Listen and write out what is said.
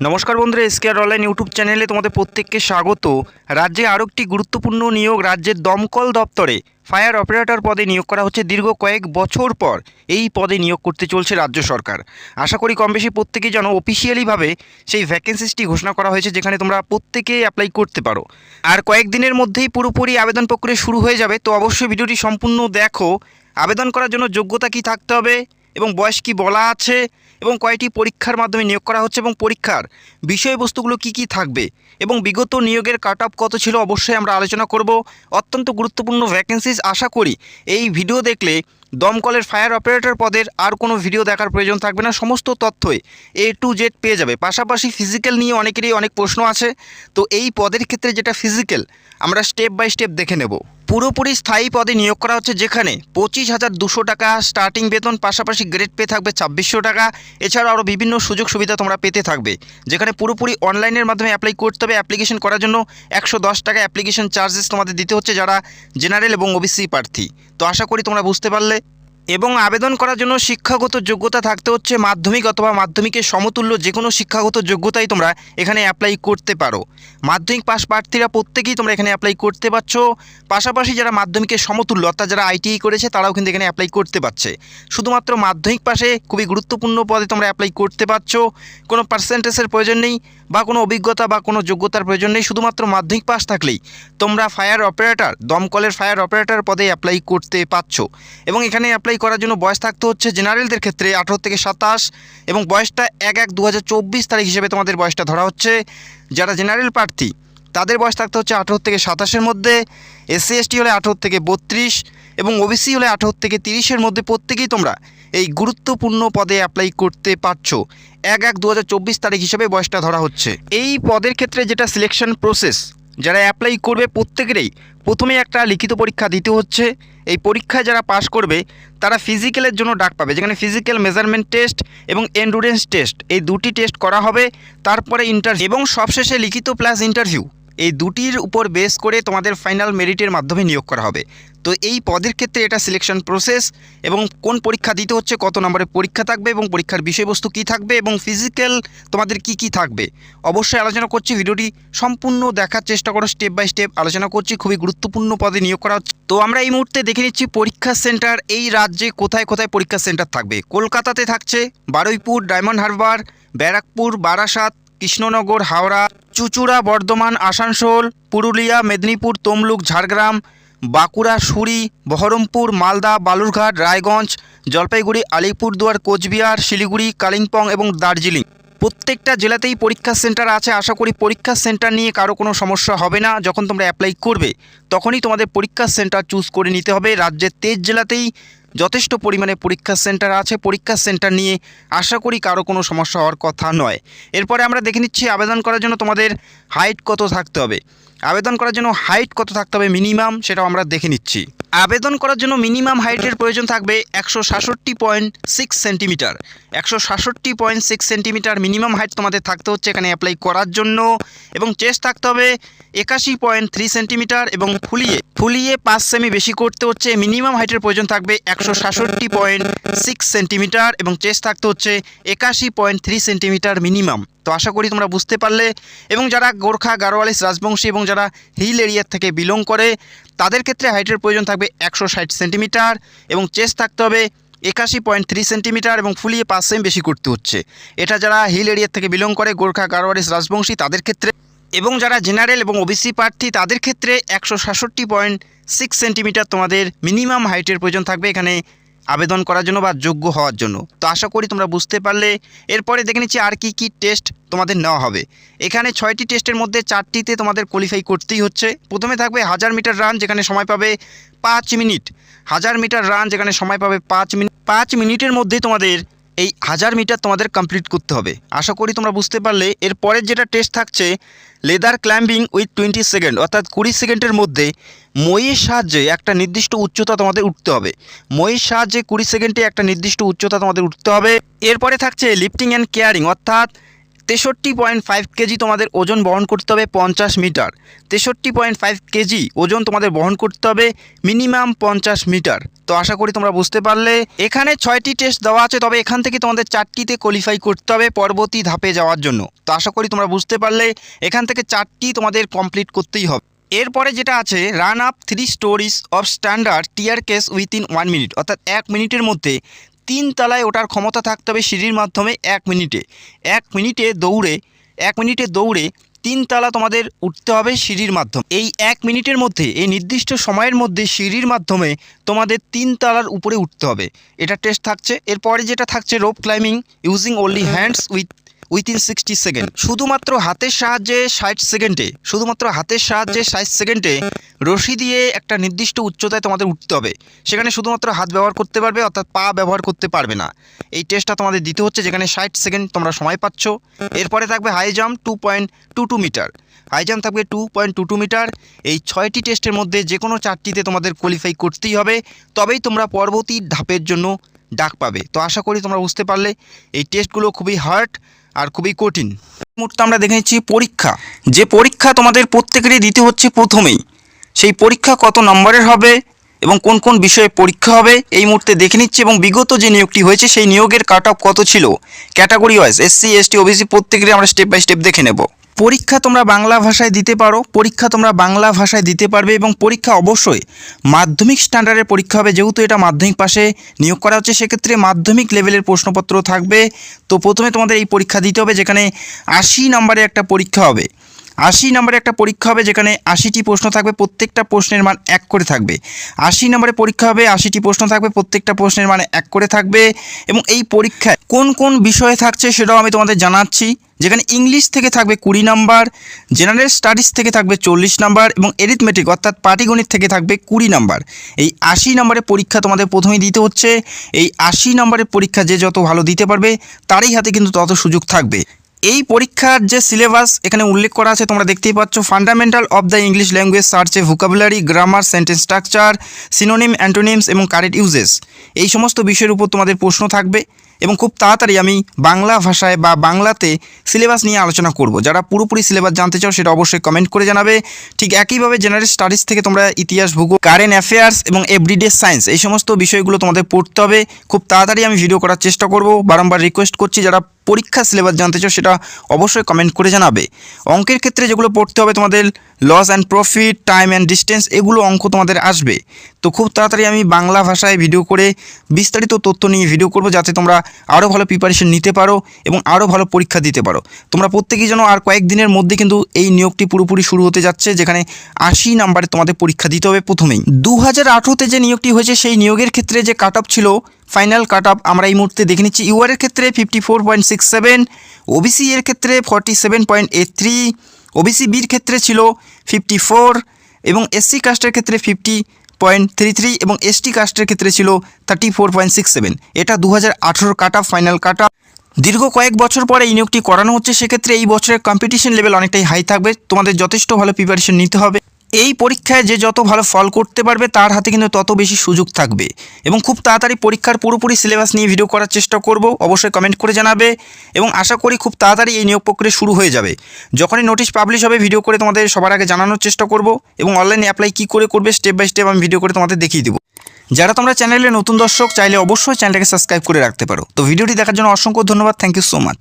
নমস্কার বন্ধুরা, এসকেআর online YouTube চ্যানেলে তোমাদের প্রত্যেককে স্বাগত। রাজ্যে আরও একটি গুরুত্বপূর্ণ নিয়োগ, রাজ্যের দমকল দপ্তরে ফায়ার অপারেটর পদে নিয়োগ করা হচ্ছে দীর্ঘ কয়েক বছর পর। এই পদে নিয়োগ করতে চলছে রাজ্য সরকার। আশা করি কম বেশি প্রত্যেকেই জানো, অফিসিয়ালিভাবে সেই ভ্যাকেন্সিসটি ঘোষণা করা হয়েছে, যেখানে তোমরা প্রত্যেকেই অ্যাপ্লাই করতে পারো। আর কয়েকদিনের মধ্যেই পুরোপুরি আবেদন প্রক্রিয়া শুরু হয়ে যাবে। তো অবশ্যই ভিডিওটি সম্পূর্ণ দেখো। আবেদন করার জন্য যোগ্যতা কী থাকতে হবে এবং বয়স কী বলা আছে এবং কয়টি পরীক্ষার মাধ্যমে নিয়োগ করা হচ্ছে এবং পরীক্ষার বিষয়বস্তুগুলো কি কি থাকবে এবং বিগত নিয়োগের কাট অফ কত ছিল, অবশ্যই আমরা আলোচনা করব। অত্যন্ত গুরুত্বপূর্ণ ভ্যাকেন্সিস। আশা করি এই ভিডিও দেখলে দমকলের ফায়ার অপারেটর পদের আর কোনো ভিডিও দেখার প্রয়োজন থাকবে না। সমস্ত তথ্যই A to Z পেয়ে যাবে। পাশাপাশি ফিজিক্যাল নিয়ে অনেকেরই অনেক প্রশ্ন আছে। তো এই পদের ক্ষেত্রে যেটা ফিজিক্যাল, আমরা স্টেপ বাই স্টেপ দেখে নেব। পুরোপুরি স্থায়ী পদে নিয়োগ করা হচ্ছে, যেখানে 25,200 টাকা স্টার্টিং বেতন, পাশাপাশি গ্রেড পে থাকবে 2600 টাকা। এছাড়াও আরও বিভিন্ন সুযোগ সুবিধা তোমরা পেতে থাকবে, যেখানে পুরোপুরি অনলাইনের মাধ্যমে অ্যাপ্লাই করতে হবে। অ্যাপ্লিকেশন করার জন্য 110 টাকা অ্যাপ্লিকেশন চার্জেস তোমাদের দিতে হচ্ছে, যারা জেনারেল এবং ওবিসি প্রার্থী। তো আশা করি তোমরা বুঝতে পারলে। এবং আবেদন করার জন্য শিক্ষাগত যোগ্যতা থাকতে হচ্ছে মাধ্যমিক অথবা মাধ্যমিকের সমতুল্য যে কোনো শিক্ষাগত যোগ্যতাই তোমরা এখানে অ্যাপ্লাই করতে পারো। মাধ্যমিক পাস প্রার্থীরা প্রত্যেকেই তোমরা এখানে অ্যাপ্লাই করতে পারছো। পাশাপাশি যারা মাধ্যমিকের সমতুল্য অর্থাৎ যারা ITI করেছে তারাও কিন্তু এখানে অ্যাপ্লাই করতে পারছে। শুধুমাত্র মাধ্যমিক পাশে খুবই গুরুত্বপূর্ণ পদে তোমরা অ্যাপ্লাই করতে পারছো। কোনো পার্সেন্টেজের প্রয়োজন নেই বা কোনো অভিজ্ঞতা বা কোনো যোগ্যতার প্রয়োজন নেই। শুধুমাত্র মাধ্যমিক পাস থাকলেই তোমরা ফায়ার অপারেটর, দমকলের ফায়ার অপারেটর পদে অ্যাপ্লাই করতে পারছো। এবং এখানে অ্যাপ্লাই করার জন্য বয়স থাকতে হচ্ছে জেনারেলদের ক্ষেত্রে 18 থেকে 27 এবং বয়সটা 1/1/2024 তারিখ হিসেবে তোমাদের বয়সটা ধরা হচ্ছে। যারা জেনারেল প্রার্থী তাদের বয়স থাকতে হচ্ছে 18 থেকে 27-এর মধ্যে। SC ST হলে 18 থেকে 32 এবং OBC হলে 18 থেকে 30-এর মধ্যে প্রত্যেকেই তোমরা এই গুরুত্বপূর্ণ পদে অ্যাপ্লাই করতে পারছো। 1/1/2024 তারিখ হিসেবে বয়সটা ধরা হচ্ছে। এই পদের ক্ষেত্রে যেটা সিলেকশন প্রসেস, যারা অ্যাপ্লাই করবে প্রত্যেকেরই প্রথমে একটা লিখিত পরীক্ষা দিতে হচ্ছে। এই পরীক্ষায় যারা পাশ করবে তারা ফিজিক্যালের জন্য ডাক পাবে, যেখানে ফিজিক্যাল মেজারমেন্ট টেস্ট এবং এন্ডুরেন্স টেস্ট, এই দুটি টেস্ট করা হবে। তারপরে ইন্টারভিউ এবং সবশেষে লিখিত প্লাস ইন্টারভিউ, এই দুটির উপর বেস করে তোমাদের ফাইনাল মেরিটের মাধ্যমে নিয়োগ করা হবে। তো এই পদের ক্ষেত্রে এটা সিলেকশন প্রসেস এবং কোন পরীক্ষা দিতে হচ্ছে, কত নম্বরের পরীক্ষা থাকবে এবং পরীক্ষার বিষয়বস্তু কী থাকবে এবং ফিজিক্যাল তোমাদের কি কি থাকবে, অবশ্যই আলোচনা করছি। ভিডিওটি সম্পূর্ণ দেখার চেষ্টা করো, স্টেপ বাই স্টেপ আলোচনা করছি। খুবই গুরুত্বপূর্ণ পদে নিয়োগ করা হচ্ছে। তো আমরা এই মুহূর্তে দেখে নিচ্ছি পরীক্ষা সেন্টার। এই রাজ্যে কোথায় কোথায় পরীক্ষা সেন্টার থাকবে। কলকাতাতে থাকছে বারুইপুর, ডায়মন্ড হারবার, ব্যারাকপুর, বারাসাত, কৃষ্ণনগর, হাওড়া, চুঁচুড়া, বর্ধমান, আসানসোল, পুরুলিয়া, মেদিনীপুর, তমলুক, ঝাড়গ্রাম, বাঁকুড়া, সুরি, বহরমপুর, মালদা, বালুরঘাট, রায়গঞ্জ, জলপাইগুড়ি, আলিপুরদুয়ার, কোচবিহার, শিলিগুড়ি, কালিম্পং এবং দার্জিলিং। প্রত্যেকটা জেলাতেই পরীক্ষা সেন্টার আছে। আশা করি পরীক্ষা সেন্টার নিয়ে কারো কোনো সমস্যা হবে না। যখন তোমরা অ্যাপ্লাই করবে তখনই তোমাদের পরীক্ষা সেন্টার চুজ করে নিতে হবে। রাজ্যের 23 জেলাতেই যথেষ্ট পরিমাণে পরীক্ষা সেন্টার আছে। পরীক্ষা সেন্টার নিয়ে আশা করি কারো কোনো সমস্যা হওয়ার কথা নয়। এরপরে আমরা দেখে নিচ্ছি আবেদন করার জন্য তোমাদের হাইট কত থাকতে হবে। আবেদন করার জন্য হাইট কত থাকতে হবে মিনিমাম, সেটাও আমরা দেখে নিচ্ছি। আবেদন করার জন্য মিনিমাম হাইটের প্রয়োজন থাকবে 166.6 সেন্টিমিটার। 166.6 সেন্টিমিটার মিনিমাম হাইট তোমাদের থাকতে হচ্ছে এখানে অ্যাপ্লাই করার জন্য। এবং চেস্ট থাকতে হবে 81.3 সেন্টিমিটার এবং ফুলিয়ে 5 সেমি বেশি করতে হচ্ছে। মিনিমাম হাইটের প্রয়োজন থাকবে 166.6 সেন্টিমিটার এবং চেস্ট থাকতে হচ্ছে 81.3 সেন্টিমিটার মিনিমাম। তো আশা করি তোমরা বুঝতে পারলে। এবং যারা গোর্খা, গাড়োয়ালিস, রাজবংশী এবং যারা হিল এরিয়ার থেকে বিলং করে তাদের ক্ষেত্রে হাইটের প্রয়োজন থাকবে 160 সেন্টিমিটার এবং চেস্ট থাকতে হবে 81.3 সেন্টিমিটার এবং ফুলিয়ে 5 সেমি বেশি করতে হচ্ছে। এটা যারা হিল এরিয়ার থেকে বিলং করে, গোর্খা, গাড়োয়ালিস, রাজবংশী তাদের ক্ষেত্রে। এবং যারা জেনারেল এবং ওবিসি প্রার্থী তাদের ক্ষেত্রে 166.6 সেন্টিমিটার তোমাদের মিনিমাম হাইটের প্রয়োজন থাকবে এখানে আবেদন করার জন্য বা যোগ্য হওয়ার জন্য। তো আশা করি তোমরা বুঝতে পারলে। এরপরে দেখে নিচ্ছি আর কি কি টেস্ট তোমাদের নেওয়া হবে। এখানে 6টি টেস্টের মধ্যে 4টিতে তোমাদের কোয়ালিফাই করতেই হচ্ছে। প্রথমে থাকবে 1000 মিটার রান, যেখানে সময় পাবে 5 মিনিট। 1000 মিটার রান যেখানে সময় পাবে 5 মিনিট। 5 মিনিটের মধ্যেই তোমাদের এই 1000 মিটার তোমাদের কমপ্লিট করতে হবে। আশা করি তোমরা বুঝতে পারলে। এরপরের যেটা টেস্ট থাকছে লেদার ক্লাইম্বিং উইথ 20 সেকেন্ড, অর্থাৎ 20 সেকেন্ডের মধ্যে মইয়ের সাহায্যে একটা নির্দিষ্ট উচ্চতা তোমাদের উঠতে হবে। মইয়ের সাহায্যে 20 সেকেন্ডে একটা নির্দিষ্ট উচ্চতা তোমাদের উঠতে হবে। এরপরে থাকছে লিফটিং অ্যান্ড কেয়ারিং, অর্থাৎ 63.5 কেজি তোমাদের ওজন বহন করতে হবে 50 মিটার। 63.5 কেজি ওজন তোমাদের বহন করতে হবে মিনিমাম 50 মিটার। তো আশা করি তোমরা বুঝতে পারলে। এখানে 6টি টেস্ট দেওয়া আছে, তবে এখান থেকে তোমাদের 4টিতে কোয়ালিফাই করতে হবে পরবর্তী ধাপে যাওয়ার জন্য। তো আশা করি তোমরা বুঝতে পারলে এখান থেকে 4টি তোমাদের কমপ্লিট করতেই হবে। এরপরে যেটা আছে, run up 3 storeys of standard staircase within 1 minute, অর্থাৎ 1 মিনিটের মধ্যে 3 তলায় ওঠার ক্ষমতা থাকতে হবে সিঁড়ির মাধ্যমে 1 মিনিটে। 1 মিনিটে দৌড়ে 3 তলা তোমাদের উঠতে হবে সিঁড়ির মাধ্যমে। এই 1 মিনিটের মধ্যে, এই নির্দিষ্ট সময়ের মধ্যে সিঁড়ির মাধ্যমে তোমাদের 3 তলার উপরে উঠতে হবে। এটা টেস্ট থাকছে। এরপরে যেটা থাকছে, rope climbing using only hands within 60 second, শুধুমাত্র হাতের সাহায্যে 60 সেকেন্ডে রশি দিয়ে একটা নির্দিষ্ট উচ্চতায় তোমাদের উঠতে হবে। সেখানে শুধুমাত্র হাত ব্যবহার করতে পারবে, অর্থাৎ পা ব্যবহার করতে পারবে না। এই টেস্টটা তোমাদের দিতে হচ্ছে, যেখানে 60 সেকেন্ড তোমরা সময় পাচ্ছ। এরপরে থাকবে high jump 2.22 metre. High jump থাকবে 2.22 মিটার। এই 6টি টেস্টের মধ্যে যে কোনো 4টিতে তোমাদের কোয়ালিফাই করতেই হবে, তবেই তোমরা পরবর্তী ধাপের জন্য ডাক পাবে। তো আশা করি তোমরা বুঝতে পারলে। এই টেস্টগুলো খুবই হার্ড আর খুবই কঠিন। এই মুহূর্তে আমরা দেখে নিচ্ছি পরীক্ষা। যে পরীক্ষা তোমাদের প্রত্যেকেরই দিতে হচ্ছে প্রথমেই, সেই পরীক্ষা কত নম্বরের হবে এবং কোন কোন বিষয়ে পরীক্ষা হবে এই মুহূর্তে দেখে নিচ্ছি। এবং বিগত যে নিয়োগটি হয়েছে সেই নিয়োগের কাট অফ কত ছিল category wise, SC ST OBC প্রত্যেকেরই আমরা স্টেপ বাই স্টেপ দেখে নেব। পরীক্ষা তোমরা বাংলা ভাষায় দিতে পারো, পরীক্ষা তোমরা বাংলা ভাষায় দিতে পারবে। এবং পরীক্ষা অবশ্যই মাধ্যমিক স্ট্যান্ডার্ডের পরীক্ষা হবে, যেহেতু এটা মাধ্যমিক পাশে নিয়োগ করা হচ্ছে, সেক্ষেত্রে মাধ্যমিক লেভেলের প্রশ্নপত্র থাকবে। তো প্রথমে তোমাদের এই পরীক্ষা দিতে হবে, যেখানে 80 নম্বরের একটা পরীক্ষা হবে। 80 নম্বরের একটা পরীক্ষা হবে, যেখানে 80টি প্রশ্ন থাকবে, প্রত্যেকটা প্রশ্নের মান 1 করে থাকবে। 80 নম্বরের পরীক্ষা হবে, 80টি প্রশ্ন থাকবে, প্রত্যেকটা প্রশ্নের মান 1 করে থাকবে। এবং এই পরীক্ষায় কোন কোন বিষয়ে থাকছে সেটাও আমি তোমাদের জানাচ্ছি, যেখানে ইংলিশ থেকে থাকবে 20 নম্বর, জেনারেল স্টাডিজ থেকে থাকবে 40 নম্বর এবং এরিথমেটিক অর্থাৎ পাটিগণিত থেকে থাকবে 20 নম্বর। এই 80 নম্বরের পরীক্ষা তোমাদের প্রথমেই দিতে হচ্ছে। এই 80 নম্বরের পরীক্ষা যে যত ভালো দিতে পারবে তারই হাতে কিন্তু তত সুযোগ থাকবে। এই পরীক্ষার যে সিলেবাস এখানে উল্লেখ করা আছে তোমরা দেখতেই পাচ্ছ, fundamental of the English language, সার্চে vocabulary, grammar, sentence structure, synonym, antonyms এবং কারেক্ট ইউজেস, এই সমস্ত বিষয়ের উপর তোমাদের প্রশ্ন থাকবে। এবং খুব তাড়াতাড়ি আমি বাংলা ভাষায় বা বাংলাতে সিলেবাস নিয়ে আলোচনা করব। যারা পুরোপুরি সিলেবাস জানতে চাও সেটা অবশ্যই কমেন্ট করে জানাবে। ঠিক একইভাবে জেনারেল স্টাডিজ থেকে তোমরা ইতিহাস, ভূগোল, কারেন্ট অ্যাফেয়ার্স এবং এভরিডে সায়েন্স, এই সমস্ত বিষয়গুলো তোমাদের পড়তে হবে। খুব তাড়াতাড়ি আমি ভিডিও করার চেষ্টা করব। বারংবার রিকোয়েস্ট করছি, যারা পরীক্ষা সিলেবাস জানতে চাও সেটা অবশ্যই কমেন্ট করে জানাবে। অঙ্কের ক্ষেত্রে যেগুলো পড়তে হবে তোমাদের, loss and profit, time and distance, এগুলো অঙ্ক তোমাদের আসবে। তো খুব তাড়াতাড়ি আমি বাংলা ভাষায় ভিডিও করে বিস্তারিত তথ্য নিয়ে ভিডিও করব, যাতে তোমরা আরও ভালো প্রিপারেশন নিতে পারো এবং আরও ভালো পরীক্ষা দিতে পারো। তোমরা প্রত্যেকেই যেন আর কয়েকদিনের মধ্যে কিন্তু এই নিয়োগটি পুরোপুরি শুরু হতে যাচ্ছে, যেখানে 80 নম্বরে তোমাদের পরীক্ষা দিতে হবে প্রথমেই। 2018তে যে নিয়োগটি হয়েছে সেই নিয়োগের ক্ষেত্রে যে কাট অফ ছিল, ফাইনাল কাট অফ আমরা এই মুহূর্তে দেখে নিচ্ছি। ইউআরের ক্ষেত্রে 54.67, ওবিসি এর ক্ষেত্রে 47.83, ওবিসি বির ক্ষেত্রে ছিল 54 এবং এসসি কাস্টের ক্ষেত্রে 50.33 এবং এসটি কাস্টের ক্ষেত্রে ছিল 34.67। এটা 2018 cut off, final cut off. দীর্ঘ কয়েক বছর পরে এই নিয়োগটি করানো হচ্ছে, সেক্ষেত্রে এই বছরের কম্পিটিশন লেভেল অনেকটাই হাই থাকবে। তোমাদের যথেষ্ট ভালো প্রিপারেশন নিতে হবে। এই পরীক্ষায় যে যত ভালো ফল করতে পারবে তার হাতে কিন্তু তত বেশি সুযোগ থাকবে। এবং খুব তাড়াতাড়ি পরীক্ষার পুরোপুরি সিলেবাস নিয়ে ভিডিও করার চেষ্টা করব, অবশ্যই কমেন্ট করে জানাবে। এবং আশা করি খুব তাড়াতাড়ি এই নিয়োগ প্রক্রিয়া শুরু হয়ে যাবে। যখনই নোটিশ পাবলিশ হবে ভিডিও করে তোমাদের সবার আগে জানানোর চেষ্টা করব। এবং অনলাইনে অ্যাপ্লাই কী করে করবে স্টেপ বাই স্টেপ আমি ভিডিও করে তোমাদের দেখিয়ে দেবো। যারা তোমরা চ্যানেলে নতুন দর্শক, চাইলে অবশ্যই চ্যানেলটাকে সাবস্ক্রাইব করে রাখতে পারো। তো ভিডিওটি দেখার জন্য অসংখ্য ধন্যবাদ। Thank you so much.